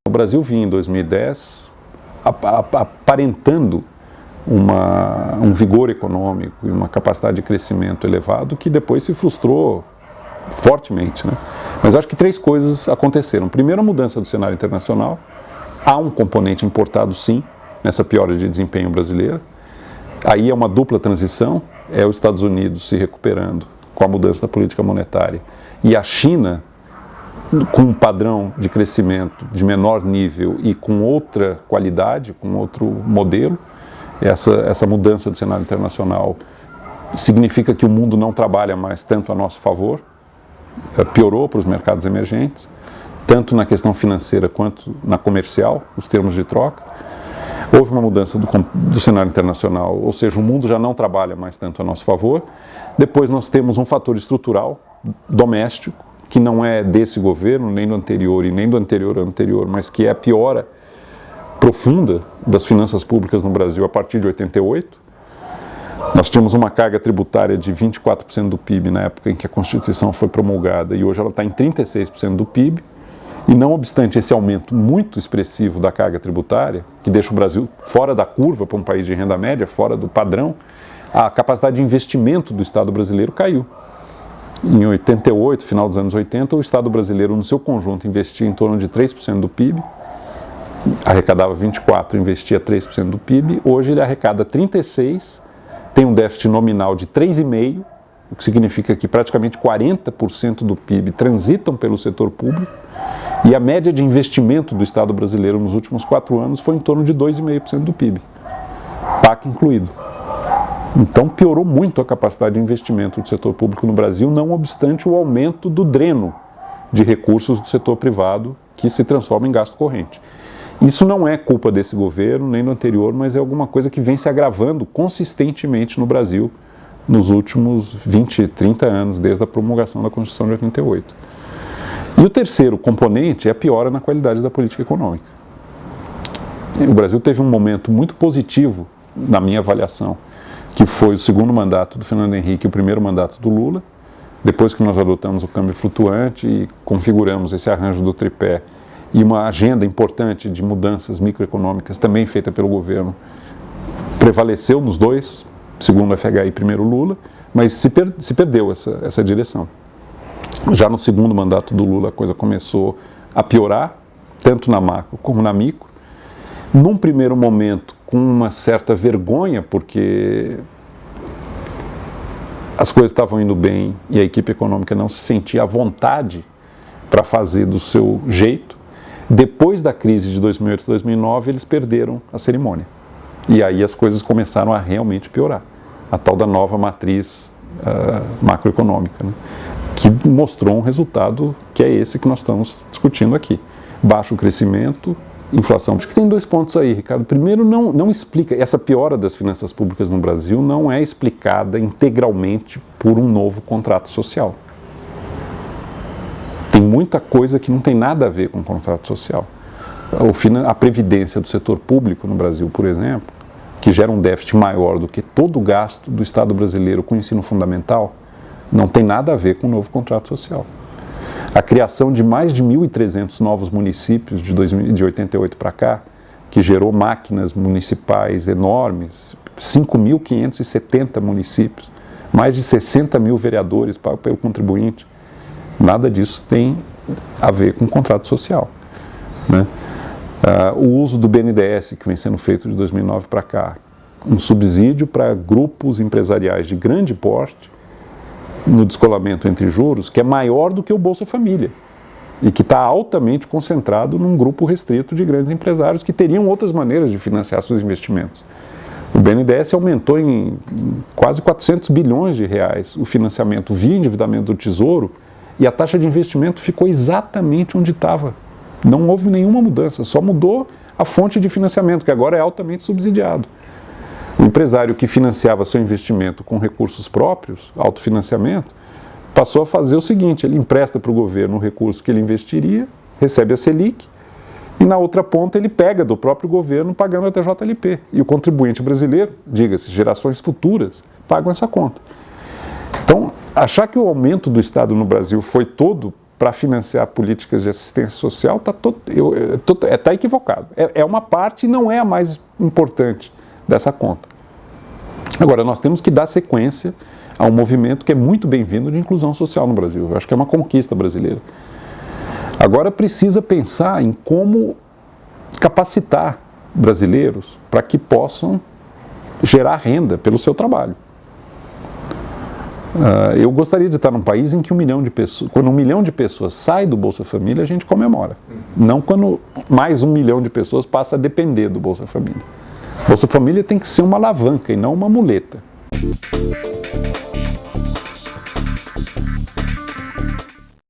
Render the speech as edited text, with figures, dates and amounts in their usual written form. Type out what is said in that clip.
O Brasil vinha em 2010 aparentando um vigor econômico e uma capacidade de crescimento elevado que depois se frustrou fortemente, né? Mas acho que três coisas aconteceram. Primeiro, a mudança do cenário internacional. Há um componente importado, sim, nessa piora de desempenho brasileira. Aí é uma dupla transição, é os Estados Unidos se recuperando com a mudança da política monetária e a China com um padrão de crescimento de menor nível e com outra qualidade, com outro modelo. Essa mudança do cenário internacional significa que o mundo não trabalha mais tanto a nosso favor, piorou para os mercados emergentes, tanto na questão financeira quanto na comercial, os termos de troca. Houve uma mudança do cenário internacional, ou seja, o mundo já não trabalha mais tanto a nosso favor. Depois nós temos um fator estrutural, doméstico, que não é desse governo, nem do anterior e nem do anterior ao anterior, mas que é a piora profunda das finanças públicas no Brasil a partir de 88. Nós tínhamos uma carga tributária de 24% do PIB na época em que a Constituição foi promulgada e hoje ela está em 36% do PIB. E não obstante esse aumento muito expressivo da carga tributária, que deixa o Brasil fora da curva para um país de renda média, fora do padrão, a capacidade de investimento do Estado brasileiro caiu. Em 88, final dos anos 80, o Estado brasileiro, no seu conjunto, investia em torno de 3% do PIB, arrecadava 24%, investia 3% do PIB, hoje ele arrecada 36%, tem um déficit nominal de 3,5%, o que significa que praticamente 40% do PIB transitam pelo setor público, e a média de investimento do Estado brasileiro nos últimos 4 anos foi em torno de 2,5% do PIB, PAC incluído. Então piorou muito a capacidade de investimento do setor público no Brasil, não obstante o aumento do dreno de recursos do setor privado que se transforma em gasto corrente. Isso não é culpa desse governo, nem do anterior, mas é alguma coisa que vem se agravando consistentemente no Brasil nos últimos 20, 30 anos, desde a promulgação da Constituição de 88. E o terceiro componente é a piora na qualidade da política econômica. O Brasil teve um momento muito positivo, na minha avaliação, que foi o segundo mandato do Fernando Henrique e o primeiro mandato do Lula, depois que nós adotamos o câmbio flutuante e configuramos esse arranjo do tripé e uma agenda importante de mudanças microeconômicas também feita pelo governo, prevaleceu nos dois, segundo o FHI e primeiro Lula, mas se perdeu essa direção. Já no segundo mandato do Lula a coisa começou a piorar, tanto na macro como na micro. Num primeiro momento com uma certa vergonha, porque as coisas estavam indo bem e a equipe econômica não se sentia à vontade para fazer do seu jeito. Depois da crise de 2008 e 2009, eles perderam a cerimônia. E aí as coisas começaram a realmente piorar. A tal da nova matriz macroeconômica, né? Que mostrou um resultado que é esse que nós estamos discutindo aqui. Baixo crescimento, inflação. Acho que tem 2 pontos aí, Ricardo. Primeiro, não explica, essa piora das finanças públicas no Brasil não é explicada integralmente por um novo contrato social. Tem muita coisa que não tem nada a ver com o contrato social. A previdência do setor público no Brasil, por exemplo, que gera um déficit maior do que todo o gasto do Estado brasileiro com o ensino fundamental, não tem nada a ver com o novo contrato social. A criação de mais de 1.300 novos municípios de 88 para cá, que gerou máquinas municipais enormes, 5.570 municípios, mais de 60 mil vereadores pelo contribuinte, nada disso tem a ver com o contrato social, né? O uso do BNDES, que vem sendo feito de 2009 para cá, um subsídio para grupos empresariais de grande porte, no descolamento entre juros, que é maior do que o Bolsa Família e que está altamente concentrado num grupo restrito de grandes empresários que teriam outras maneiras de financiar seus investimentos. O BNDES aumentou em quase 400 bilhões de reais o financiamento via endividamento do Tesouro e a taxa de investimento ficou exatamente onde estava. Não houve nenhuma mudança, só mudou a fonte de financiamento, que agora é altamente subsidiado. O empresário que financiava seu investimento com recursos próprios, autofinanciamento, passou a fazer o seguinte: ele empresta para o governo o recurso que ele investiria, recebe a Selic, e na outra ponta ele pega do próprio governo pagando a TJLP. E o contribuinte brasileiro, diga-se, gerações futuras, pagam essa conta. Então, achar que o aumento do Estado no Brasil foi todo para financiar políticas de assistência social tá equivocado. É uma parte e não é a mais importante dessa conta. Agora, nós temos que dar sequência a um movimento que é muito bem-vindo de inclusão social no Brasil. Eu acho que é uma conquista brasileira. Agora precisa pensar em como capacitar brasileiros para que possam gerar renda pelo seu trabalho. Eu gostaria de estar num país em que 1 milhão de pessoas, quando 1 milhão de pessoas sai do Bolsa Família, a gente comemora. Não quando mais 1 milhão de pessoas passa a depender do Bolsa Família. Bolsa Família tem que ser uma alavanca e não uma muleta.